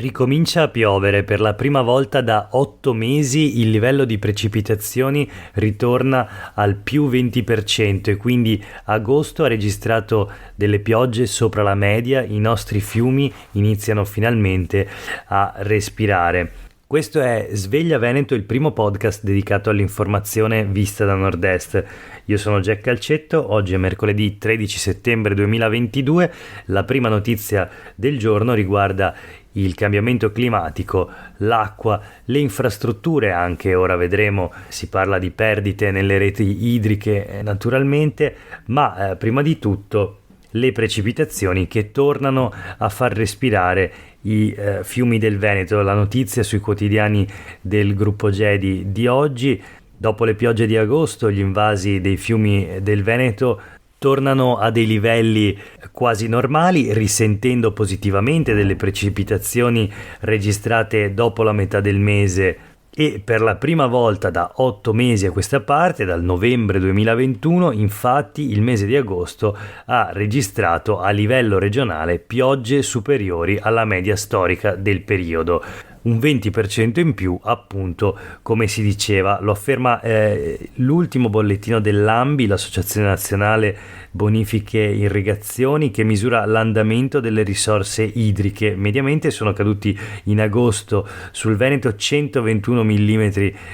Ricomincia a piovere per la prima volta da 8 mesi, il livello di precipitazioni ritorna al più 20% e quindi agosto ha registrato delle piogge sopra la media, i nostri fiumi iniziano finalmente a respirare. Questo è Sveglia Veneto, il primo podcast dedicato all'informazione vista da nord-est. Io sono Jack Calcetto, oggi è mercoledì 13 settembre 2022. La prima notizia del giorno riguarda il cambiamento climatico, l'acqua, le infrastrutture anche, ora vedremo, si parla di perdite nelle reti idriche naturalmente, ma prima di tutto le precipitazioni che tornano a far respirare i fiumi del Veneto. La notizia sui quotidiani del gruppo Gedi di oggi: dopo le piogge di agosto, gli invasi dei fiumi del Veneto tornano a dei livelli quasi normali, risentendo positivamente delle precipitazioni registrate dopo la metà del mese. E per la prima volta da 8 mesi a questa parte, dal novembre 2021, infatti il mese di agosto ha registrato a livello regionale piogge superiori alla media storica del periodo. Un 20% in più, appunto, come si diceva, lo afferma l'ultimo bollettino dell'ANBI, l'Associazione Nazionale Bonifiche Irrigazioni, che misura l'andamento delle risorse idriche. Mediamente sono caduti in agosto sul Veneto 121 mm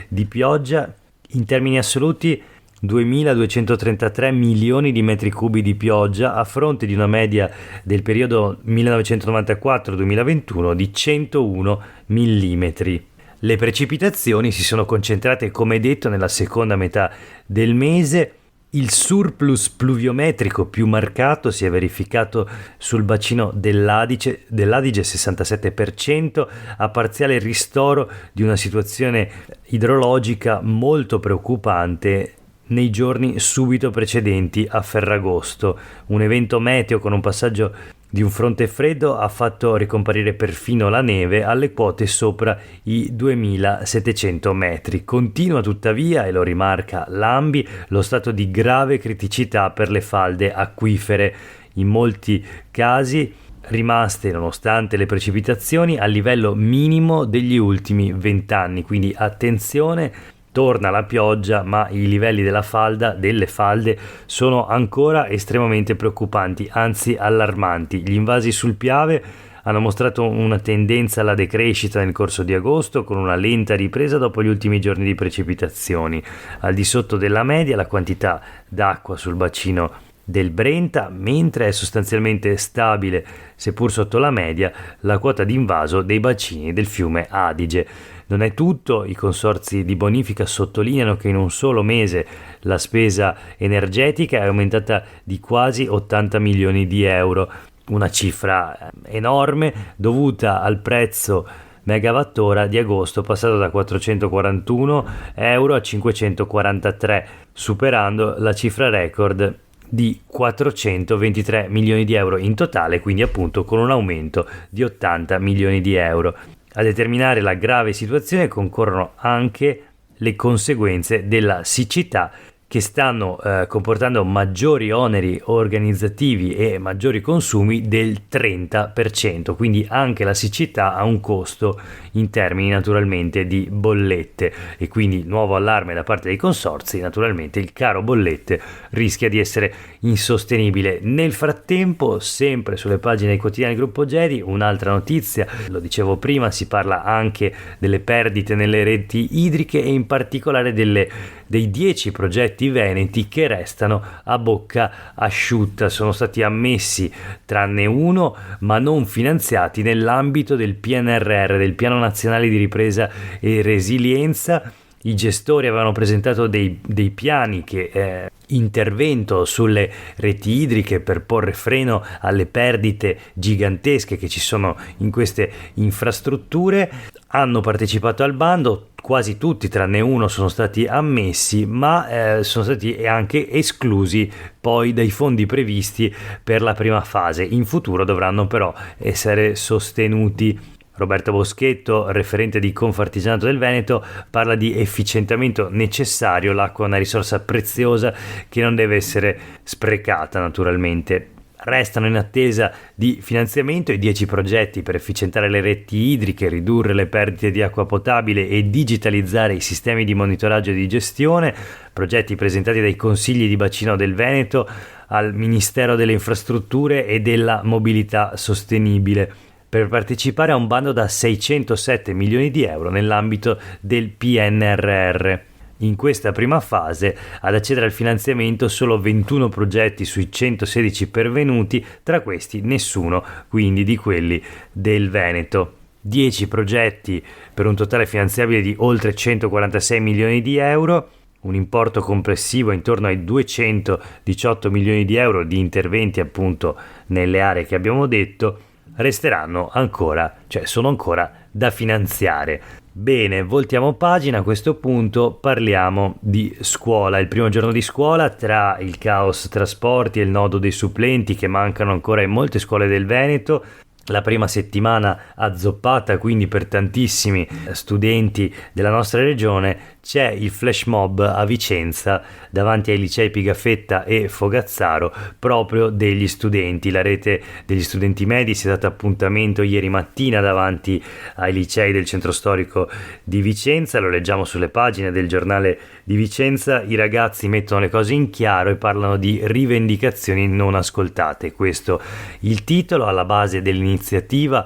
di pioggia, in termini assoluti 2.233 milioni di metri cubi di pioggia, a fronte di una media del periodo 1994-2021 di 101 millimetri. Le precipitazioni si sono concentrate, come detto, nella seconda metà del mese. Il surplus pluviometrico più marcato si è verificato sul bacino dell'Adige 67%, a parziale ristoro di una situazione idrologica molto preoccupante nei giorni subito precedenti a Ferragosto. Un evento meteo con un passaggio di un fronte freddo ha fatto ricomparire perfino la neve alle quote sopra i 2700 metri. Continua tuttavia, e lo rimarca l'ANBI, lo stato di grave criticità per le falde acquifere, in molti casi rimaste, nonostante le precipitazioni, a livello minimo degli ultimi 20 anni. Quindi attenzione, torna la pioggia, ma i livelli delle falde sono ancora estremamente preoccupanti, anzi allarmanti. Gli invasi sul Piave hanno mostrato una tendenza alla decrescita nel corso di agosto, con una lenta ripresa dopo gli ultimi giorni di precipitazioni. Al di sotto della media la quantità d'acqua sul bacino del Brenta, mentre è sostanzialmente stabile, seppur sotto la media, la quota di invaso dei bacini del fiume Adige. Non è tutto, i consorzi di bonifica sottolineano che in un solo mese la spesa energetica è aumentata di quasi 80 milioni di euro, una cifra enorme dovuta al prezzo megawattora di agosto, passato da 441 euro a 543, superando la cifra record di 423 milioni di euro in totale, quindi appunto con un aumento di 80 milioni di euro. A determinare la grave situazione concorrono anche le conseguenze della siccità, che stanno comportando maggiori oneri organizzativi e maggiori consumi del 30%, quindi anche la siccità ha un costo in termini naturalmente di bollette, e quindi nuovo allarme da parte dei consorzi. Naturalmente il caro bollette rischia di essere insostenibile. Nel frattempo, sempre sulle pagine dei quotidiani Gruppo Gedi, un'altra notizia, lo dicevo prima, si parla anche delle perdite nelle reti idriche e in particolare dei 10 progetti veneti che restano a bocca asciutta. Sono stati ammessi tranne uno, ma non finanziati nell'ambito del PNRR, del Piano Nazionale di Ripresa e Resilienza. I gestori avevano presentato dei piani che intervento sulle reti idriche per porre freno alle perdite gigantesche che ci sono in queste infrastrutture. Hanno partecipato al bando, quasi tutti tranne uno sono stati ammessi, ma sono stati anche esclusi poi dai fondi previsti per la prima fase. In futuro dovranno però essere sostenuti. Roberto Boschetto, referente di Confartigianato del Veneto, parla di efficientamento necessario. L'acqua è una risorsa preziosa che non deve essere sprecata, naturalmente. Restano in attesa di finanziamento i 10 progetti per efficientare le reti idriche, ridurre le perdite di acqua potabile e digitalizzare i sistemi di monitoraggio e di gestione, progetti presentati dai consigli di bacino del Veneto al Ministero delle Infrastrutture e della Mobilità Sostenibile, per partecipare a un bando da 607 milioni di euro nell'ambito del PNRR. In questa prima fase ad accedere al finanziamento solo 21 progetti sui 116 pervenuti, tra questi nessuno quindi di quelli del Veneto. 10 progetti per un totale finanziabile di oltre 146 milioni di euro, un importo complessivo intorno ai 218 milioni di euro di interventi appunto nelle aree che abbiamo detto. Resteranno ancora, sono ancora da finanziare. Bene, voltiamo pagina. A questo punto parliamo di scuola. Il primo giorno di scuola, tra il caos trasporti e il nodo dei supplenti che mancano ancora in molte scuole del Veneto, la prima settimana azzoppata quindi per tantissimi studenti della nostra regione, c'è il flash mob a Vicenza davanti ai licei Pigafetta e Fogazzaro proprio degli studenti. La rete degli studenti medi si è data appuntamento ieri mattina davanti ai licei del centro storico di Vicenza, lo leggiamo sulle pagine del giornale di Vicenza. I ragazzi mettono le cose in chiaro e parlano di rivendicazioni non ascoltate, questo il titolo alla base dell'iniziativa,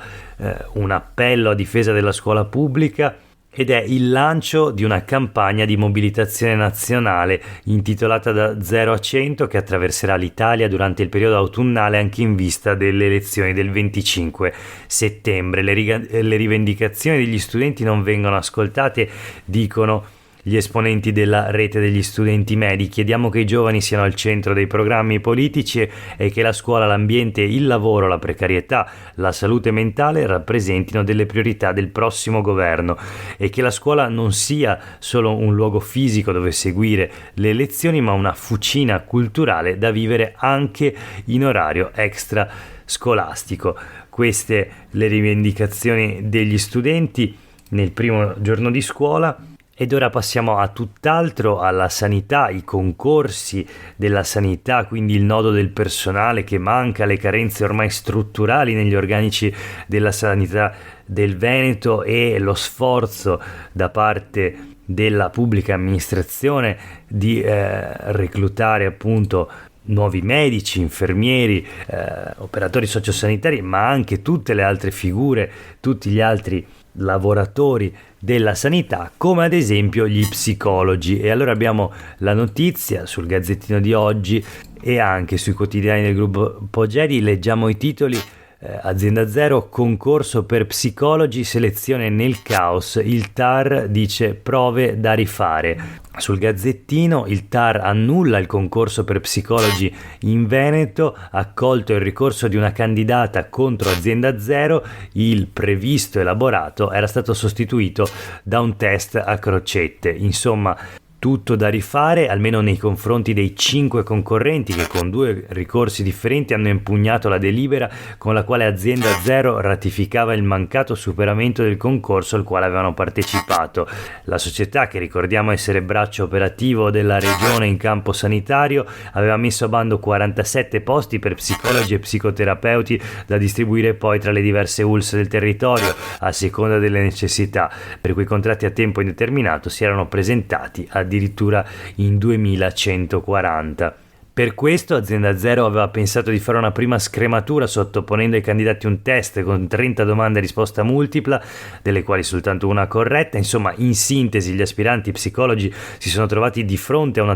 un appello a difesa della scuola pubblica, ed è il lancio di una campagna di mobilitazione nazionale intitolata Da 0 a 100 che attraverserà l'Italia durante il periodo autunnale anche in vista delle elezioni del 25 settembre. Le rivendicazioni degli studenti non vengono ascoltate, dicono gli esponenti della rete degli studenti medi. Chiediamo che i giovani siano al centro dei programmi politici e che la scuola, l'ambiente, il lavoro, la precarietà, la salute mentale rappresentino delle priorità del prossimo governo e che la scuola non sia solo un luogo fisico dove seguire le lezioni, ma una fucina culturale da vivere anche in orario extra scolastico. Queste le rivendicazioni degli studenti nel primo giorno di scuola. Ed ora passiamo a tutt'altro, alla sanità, i concorsi della sanità, quindi il nodo del personale che manca, le carenze ormai strutturali negli organici della sanità del Veneto e lo sforzo da parte della pubblica amministrazione di reclutare appunto nuovi medici, infermieri, operatori sociosanitari, ma anche tutte le altre figure, tutti gli altri lavoratori della sanità, come ad esempio gli psicologi. E allora abbiamo la notizia sul Gazzettino di oggi e anche sui quotidiani del gruppo Pogedi, leggiamo i titoli. Azienda Zero, concorso per psicologi, selezione nel caos, il TAR dice prove da rifare. Sul Gazzettino il TAR annulla il concorso per psicologi in Veneto, accolto il ricorso di una candidata contro Azienda Zero, il previsto elaborato era stato sostituito da un test a crocette. Insomma, tutto da rifare, almeno nei confronti dei 5 concorrenti che con 2 ricorsi differenti hanno impugnato la delibera con la quale Azienda Zero ratificava il mancato superamento del concorso al quale avevano partecipato. La società, che ricordiamo essere braccio operativo della regione in campo sanitario, aveva messo a bando 47 posti per psicologi e psicoterapeuti da distribuire poi tra le diverse ULSS del territorio a seconda delle necessità, per cui i contratti a tempo indeterminato si erano presentati addirittura in 2140. Per questo Azienda Zero aveva pensato di fare una prima scrematura sottoponendo ai candidati un test con 30 domande a risposta multipla, delle quali soltanto una corretta. Insomma, in sintesi, gli aspiranti psicologi si sono trovati di fronte a una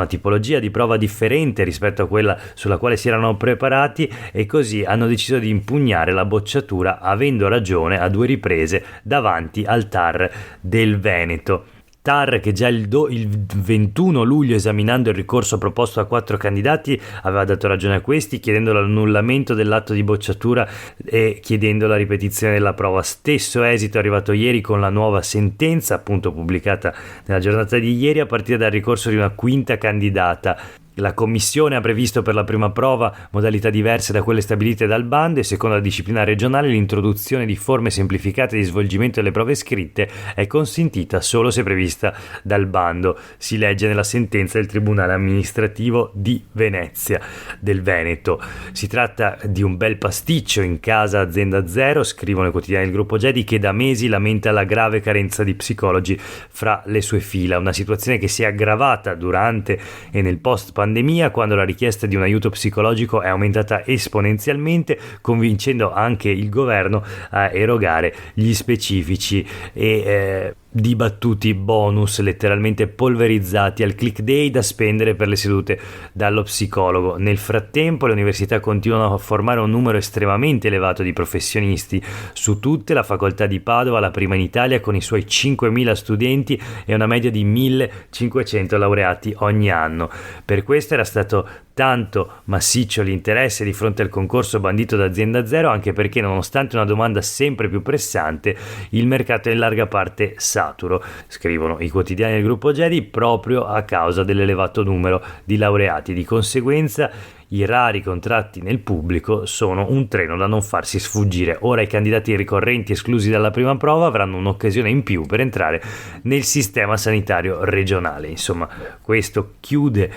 tipologia di prova differente rispetto a quella sulla quale si erano preparati, e così hanno deciso di impugnare la bocciatura, avendo ragione a 2 riprese davanti al TAR del Veneto. TAR che già il 21 luglio, esaminando il ricorso proposto a 4 candidati, aveva dato ragione a questi, chiedendo l'annullamento dell'atto di bocciatura e chiedendo la ripetizione della prova. Stesso esito è arrivato ieri con la nuova sentenza, appunto pubblicata nella giornata di ieri, a partire dal ricorso di una 5ª candidata. La commissione ha previsto per la prima prova modalità diverse da quelle stabilite dal bando e secondo la disciplina regionale l'introduzione di forme semplificate di svolgimento delle prove scritte è consentita solo se prevista dal bando, si legge nella sentenza del Tribunale amministrativo di Venezia del Veneto. Si tratta di un bel pasticcio in casa azienda zero, scrivono i quotidiani del gruppo Gedi, che da mesi lamenta la grave carenza di psicologi fra le sue fila, una situazione che si è aggravata durante e nel post pandemia, quando la richiesta di un aiuto psicologico è aumentata esponenzialmente, convincendo anche il governo a erogare gli specifici e dibattuti bonus letteralmente polverizzati al click day da spendere per le sedute dallo psicologo. Nel frattempo le università continuano a formare un numero estremamente elevato di professionisti su tutte, la facoltà di Padova, la prima in Italia, con i suoi 5.000 studenti e una media di 1.500 laureati ogni anno. Per questo era stato tanto massiccio l'interesse di fronte al concorso bandito da Azienda Zero, anche perché nonostante una domanda sempre più pressante il mercato è in larga parte saturo, scrivono i quotidiani del gruppo Gedi, proprio a causa dell'elevato numero di laureati. Di conseguenza i rari contratti nel pubblico sono un treno da non farsi sfuggire. Ora i candidati ricorrenti esclusi dalla prima prova avranno un'occasione in più per entrare nel sistema sanitario regionale. Insomma, questo chiude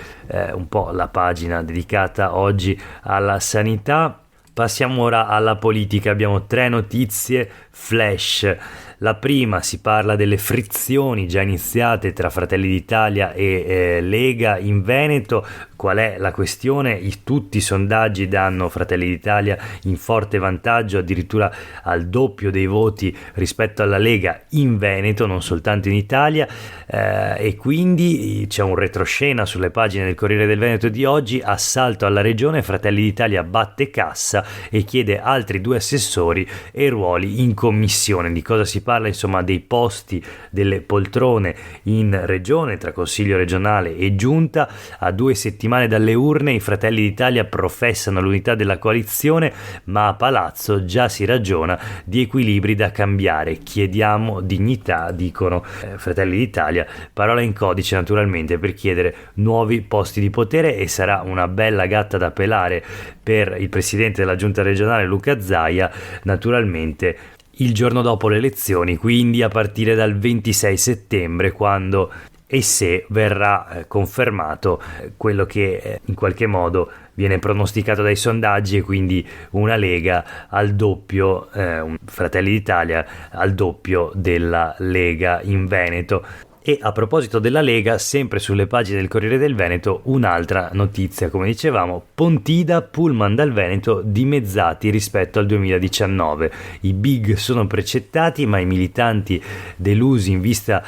un po' la pagina dedicata oggi alla sanità. Passiamo ora alla politica. Abbiamo 3 notizie flash. La prima, si parla delle frizioni già iniziate tra Fratelli d'Italia e Lega in Veneto. Qual è la questione? Tutti i sondaggi danno Fratelli d'Italia in forte vantaggio, addirittura al doppio dei voti rispetto alla Lega in Veneto, non soltanto in Italia, e quindi c'è un retroscena sulle pagine del Corriere del Veneto di oggi: assalto alla regione, Fratelli d'Italia batte cassa e chiede altri 2 assessori e ruoli in commissione. Di cosa si parla? Insomma, dei posti, delle poltrone in regione tra Consiglio regionale e Giunta. A 2 settimane dalle urne i Fratelli d'Italia professano l'unità della coalizione, ma a Palazzo già si ragiona di equilibri da cambiare. Chiediamo dignità, dicono Fratelli d'Italia, parola in codice naturalmente per chiedere nuovi posti di potere, e sarà una bella gatta da pelare per il presidente della Giunta regionale Luca Zaia, naturalmente il giorno dopo le elezioni, quindi a partire dal 26 settembre, quando e se verrà confermato quello che in qualche modo viene pronosticato dai sondaggi, e quindi una Lega al doppio, un Fratelli d'Italia al doppio della Lega in Veneto. E a proposito della Lega, sempre sulle pagine del Corriere del Veneto, un'altra notizia, come dicevamo: Pontida, pullman dal Veneto dimezzati rispetto al 2019. I big sono precettati, ma i militanti delusi in vista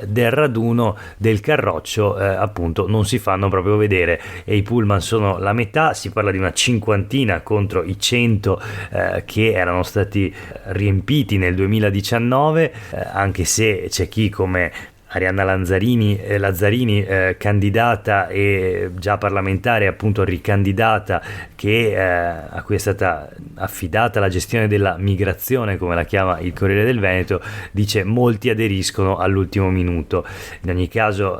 del raduno del Carroccio appunto non si fanno proprio vedere, e i pullman sono la metà. Si parla di una 50 contro i 100 che erano stati riempiti nel 2019, anche se c'è chi, come Arianna Lazzarini, candidata e già parlamentare, appunto ricandidata, che a cui è stata affidata la gestione della migrazione, come la chiama il Corriere del Veneto, dice molti aderiscono all'ultimo minuto. In ogni caso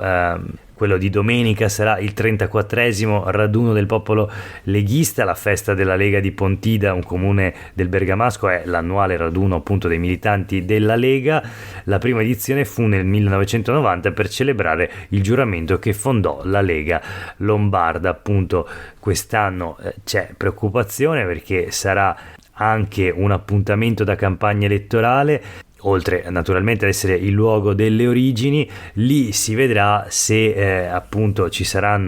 quello di domenica sarà il 34esimo raduno del popolo leghista, la festa della Lega di Pontida, un comune del Bergamasco. È l'annuale raduno appunto dei militanti della Lega. La prima edizione fu nel 1990 per celebrare il giuramento che fondò la Lega Lombarda. Appunto quest'anno c'è preoccupazione perché sarà anche un appuntamento da campagna elettorale. Oltre naturalmente ad essere il luogo delle origini, lì si vedrà se appunto ci sarà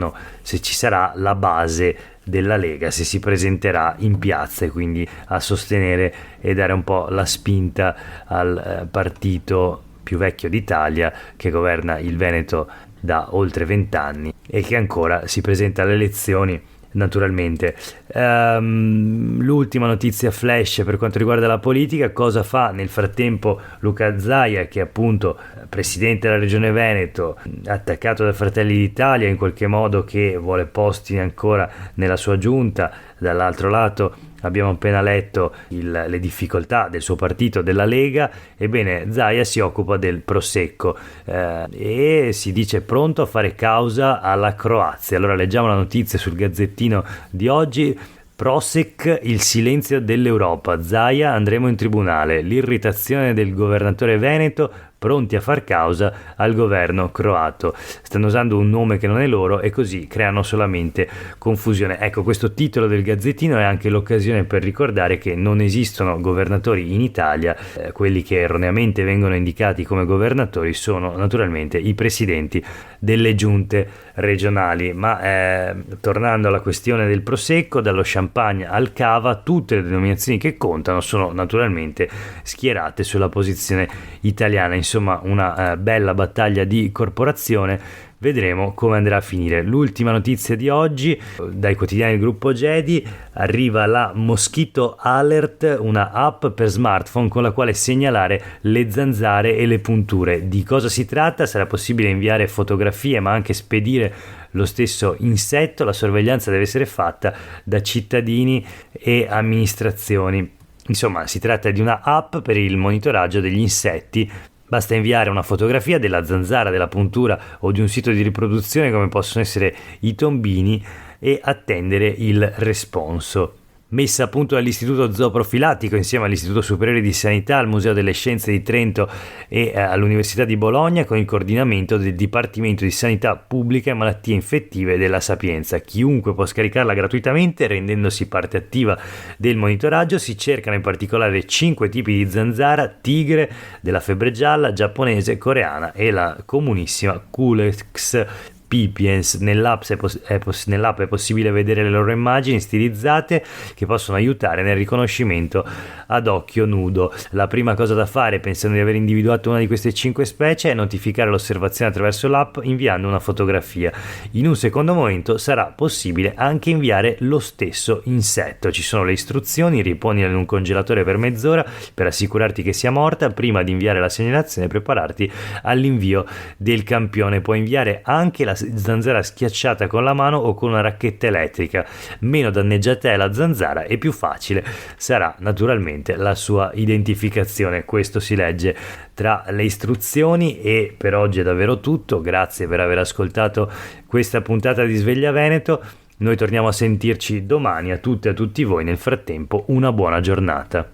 la base della Lega, se si presenterà in piazza, e quindi a sostenere e dare un po' la spinta al partito più vecchio d'Italia, che governa il Veneto da oltre 20 anni e che ancora si presenta alle elezioni. Naturalmente l'ultima notizia flash per quanto riguarda la politica: cosa fa nel frattempo Luca Zaia, che è appunto presidente della regione Veneto, attaccato da Fratelli d'Italia in qualche modo, che vuole posti ancora nella sua giunta. Dall'altro lato abbiamo appena letto le difficoltà del suo partito, della Lega. Ebbene, Zaia si occupa del Prosecco e si dice pronto a fare causa alla Croazia. Allora leggiamo la notizia sul Gazzettino di oggi. Prosek, il silenzio dell'Europa. Zaia, andremo in tribunale. L'irritazione del governatore veneto, pronti a far causa al governo croato. Stanno usando un nome che non è loro e così creano solamente confusione. Ecco, questo titolo del Gazzettino è anche l'occasione per ricordare che non esistono governatori in Italia. Quelli che erroneamente vengono indicati come governatori sono naturalmente i presidenti delle giunte regionali. Ma tornando alla questione del Prosecco, dallo champagne al cava, tutte le denominazioni che contano sono naturalmente schierate sulla posizione italiana. Insomma, una bella battaglia di corporazione. Vedremo come andrà a finire. L'ultima notizia di oggi, dai quotidiani del gruppo Gedi, arriva la Mosquito Alert, una app per smartphone con la quale segnalare le zanzare e le punture. Di cosa si tratta? Sarà possibile inviare fotografie ma anche spedire lo stesso insetto. La sorveglianza deve essere fatta da cittadini e amministrazioni. Insomma, si tratta di una app per il monitoraggio degli insetti. Basta inviare una fotografia della zanzara, della puntura o di un sito di riproduzione come possono essere i tombini e attendere il responso. Messa a punto dall'Istituto Zooprofilattico insieme all'Istituto Superiore di Sanità, al Museo delle Scienze di Trento e all'Università di Bologna, con il coordinamento del Dipartimento di Sanità Pubblica e Malattie Infettive della Sapienza. Chiunque può scaricarla gratuitamente rendendosi parte attiva del monitoraggio. Si cercano in particolare 5 tipi di zanzara: tigre, della febbre gialla, giapponese, coreana e la comunissima Culex pipiens. Nell'app è possibile vedere le loro immagini stilizzate che possono aiutare nel riconoscimento ad occhio nudo. La prima cosa da fare, pensando di aver individuato una di queste 5 specie, è notificare l'osservazione attraverso l'app inviando una fotografia. In un secondo momento sarà possibile anche inviare lo stesso insetto. Ci sono le istruzioni: riponila in un congelatore per mezz'ora per assicurarti che sia morta prima di inviare la segnalazione e prepararti all'invio del campione. Puoi inviare anche la zanzara schiacciata con la mano o con una racchetta elettrica. Meno danneggiata è la zanzara e più facile sarà naturalmente la sua identificazione. Questo si legge tra le istruzioni. E per oggi è davvero tutto. Grazie per aver ascoltato questa puntata di Sveglia Veneto. Noi torniamo a sentirci domani. A tutte e a tutti voi nel frattempo una buona giornata.